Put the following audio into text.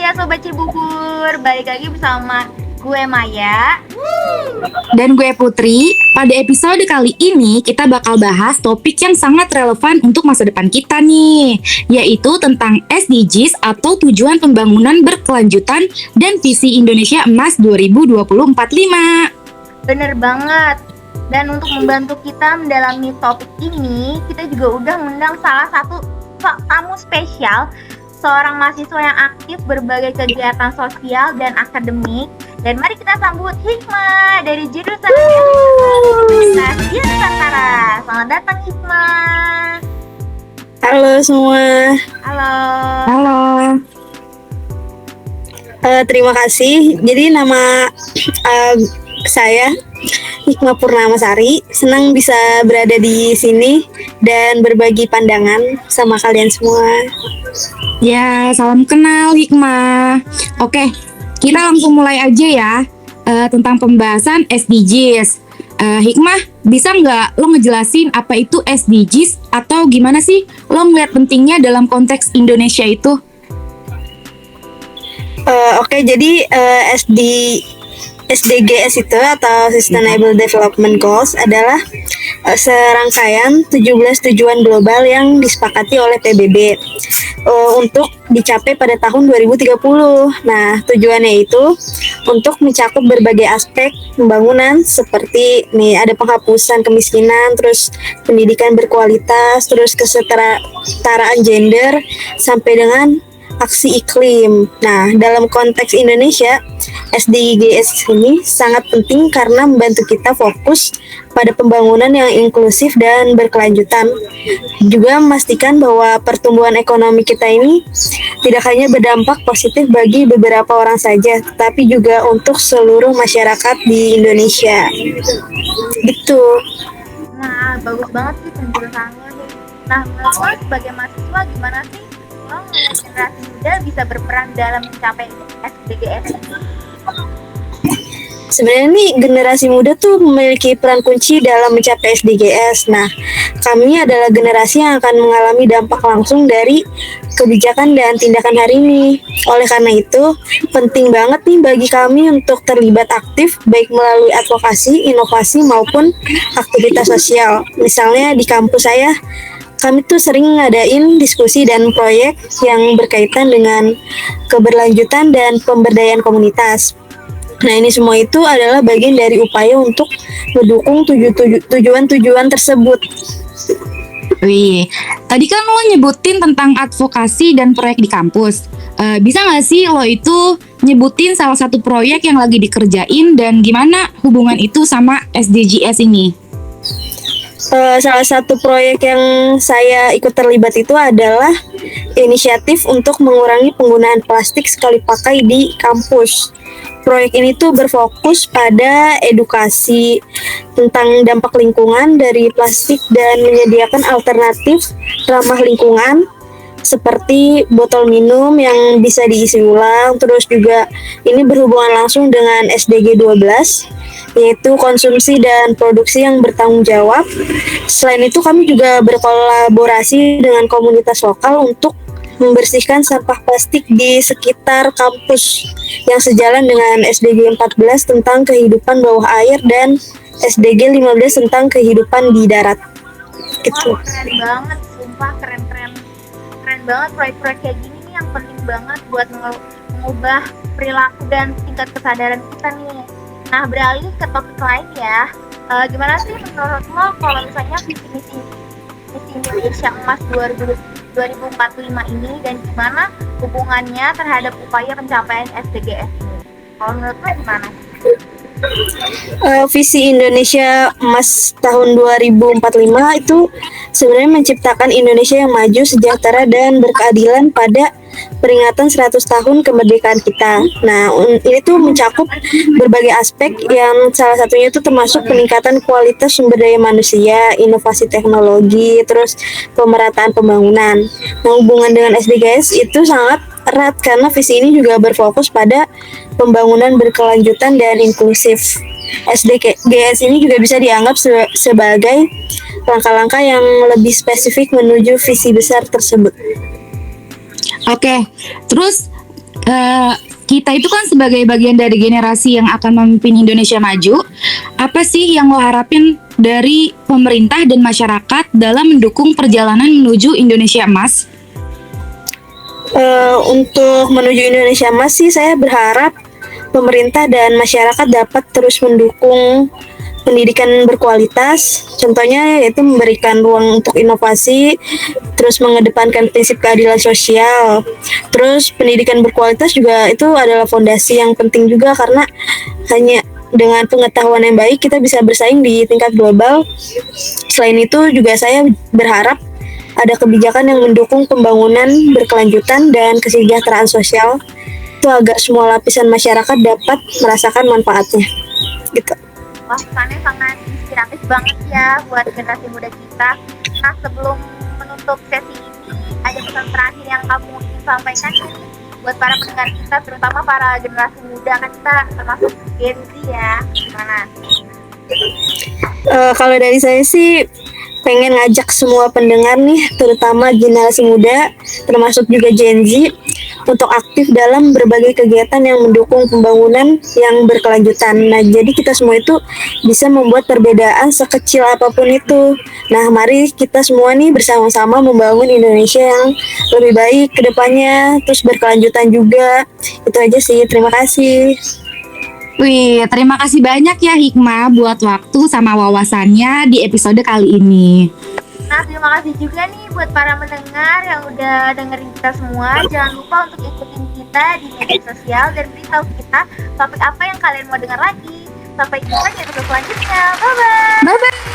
ya Sobat Cibubur, balik lagi bersama gue Maya Dan gue Putri. Pada episode kali ini kita bakal bahas topik yang sangat relevan untuk masa depan kita nih, yaitu tentang SDGs atau Tujuan Pembangunan Berkelanjutan dan Visi Indonesia Emas 2045. Bener banget. Dan untuk membantu kita mendalami topik ini, kita juga udah mengundang salah satu tamu spesial, seorang mahasiswa yang aktif berbagai kegiatan sosial dan akademik. Dan mari kita sambut Hikmah dari jurusan Universitas Nusantara. Selamat datang Hikmah. Halo semua. Halo. Terima kasih. Jadi nama saya Hikmah Purnamasari. Senang bisa berada di sini dan berbagi pandangan sama kalian semua. Ya, salam kenal Hikmah. Oke, kita langsung mulai aja ya tentang pembahasan SDGs. Hikmah, bisa nggak lo ngejelasin apa itu SDGs atau gimana sih lo ngeliat pentingnya dalam konteks Indonesia itu? Oke, jadi SDGs itu atau Sustainable Development Goals adalah serangkaian 17 tujuan global yang disepakati oleh PBB untuk dicapai pada tahun 2030. Nah, tujuannya itu untuk mencakup berbagai aspek pembangunan seperti nih ada penghapusan kemiskinan, terus pendidikan berkualitas, terus kesetaraan gender sampai dengan aksi iklim. Nah, dalam konteks Indonesia, SDGs ini sangat penting karena membantu kita fokus pada pembangunan yang inklusif dan berkelanjutan. Juga memastikan bahwa pertumbuhan ekonomi kita ini tidak hanya berdampak positif bagi beberapa orang saja, tetapi juga untuk seluruh masyarakat di Indonesia. Gitu. Nah, bagus banget sih penjelasannya nih. Nah, menurut lo sebagai mahasiswa gimana sih lo ngeliat generasi muda bisa berperan dalam mencapai SDGs? Sebenarnya nih generasi muda tuh memiliki peran kunci dalam mencapai SDGs. Nah, kami adalah generasi yang akan mengalami dampak langsung dari kebijakan dan tindakan hari ini. Oleh karena itu, penting banget nih bagi kami untuk terlibat aktif baik melalui advokasi, inovasi maupun aktivitas sosial. Misalnya di kampus saya, kami tuh sering ngadain diskusi dan proyek yang berkaitan dengan keberlanjutan dan pemberdayaan komunitas. Nah, ini semua itu adalah bagian dari upaya untuk mendukung tujuan-tujuan tersebut. Wih, tadi kan lo nyebutin tentang advokasi dan proyek di kampus. Bisa nggak sih lo itu nyebutin salah satu proyek yang lagi dikerjain dan gimana hubungan itu sama SDGs ini? Salah satu proyek yang saya ikut terlibat itu adalah inisiatif untuk mengurangi penggunaan plastik sekali pakai di kampus. Proyek ini tuh berfokus pada edukasi tentang dampak lingkungan dari plastik dan menyediakan alternatif ramah lingkungan seperti botol minum yang bisa diisi ulang. Terus juga ini berhubungan langsung dengan SDG 12, yaitu konsumsi dan produksi yang bertanggung jawab. Selain itu kami juga berkolaborasi dengan komunitas lokal untuk membersihkan sampah plastik di sekitar kampus yang sejalan dengan SDG 14 tentang kehidupan bawah air dan SDG 15 tentang kehidupan di darat. Gitu. Wah, keren banget, sumpah keren banget proyek-proyek kayak gini nih yang penting banget buat mengubah perilaku dan tingkat kesadaran kita nih. Nah, beralih ke topik lain ya. Gimana sih menurut lo kalau misalnya visi Indonesia Emas 2045 ini dan gimana hubungannya terhadap upaya pencapaian SDGs ini? Kalau menurut lo gimana? Visi Indonesia Emas tahun 2045 itu sebenarnya menciptakan Indonesia yang maju, sejahtera dan berkeadilan pada peringatan 100 tahun kemerdekaan kita. Nah, ini tuh mencakup berbagai aspek yang salah satunya itu termasuk peningkatan kualitas sumber daya manusia, inovasi teknologi, terus pemerataan pembangunan. Nah, hubungan dengan SDGs itu sangat erat karena visi ini juga berfokus pada pembangunan berkelanjutan dan inklusif. SDGs ini juga bisa dianggap sebagai langkah-langkah yang lebih spesifik menuju visi besar tersebut. Oke, terus Kita itu kan sebagai bagian dari generasi yang akan memimpin Indonesia maju. Apa sih yang lo harapin dari pemerintah dan masyarakat dalam mendukung perjalanan menuju Indonesia Emas? Untuk menuju Indonesia Emas sih, saya berharap pemerintah dan masyarakat dapat terus mendukung pendidikan berkualitas. Contohnya yaitu memberikan ruang untuk inovasi, terus mengedepankan prinsip keadilan sosial. Terus pendidikan berkualitas juga itu adalah fondasi yang penting juga, karena hanya dengan pengetahuan yang baik kita bisa bersaing di tingkat global. Selain itu juga saya berharap ada kebijakan yang mendukung pembangunan berkelanjutan dan kesejahteraan sosial, itu agar semua lapisan masyarakat dapat merasakan manfaatnya gitu. Wah, pesannya sangat inspiratif banget ya buat generasi muda kita. Nah, sebelum menutup sesi ini, ada pesan terakhir yang kamu ingin sampaikan nih buat para pendengar kita, terutama para generasi muda, kan kita termasuk Gen Z ya. Gimana? Kalau dari saya sih pengen ngajak semua pendengar nih, terutama generasi muda, termasuk juga Gen Z, untuk aktif dalam berbagai kegiatan yang mendukung pembangunan yang berkelanjutan. Nah, jadi kita semua itu bisa membuat perbedaan sekecil apapun itu. Nah, mari kita semua nih bersama-sama membangun Indonesia yang lebih baik ke depannya, terus berkelanjutan juga. Itu aja sih, terima kasih. Wih, terima kasih banyak ya Hikmah buat waktu sama wawasannya di episode kali ini. Nah, terima kasih juga nih buat para pendengar yang udah dengerin kita semua. Jangan lupa untuk ikutin kita di media sosial dan beritahu kita topik apa yang kalian mau dengar lagi. Sampai jumpa di episode selanjutnya. Bye-bye! Bye-bye!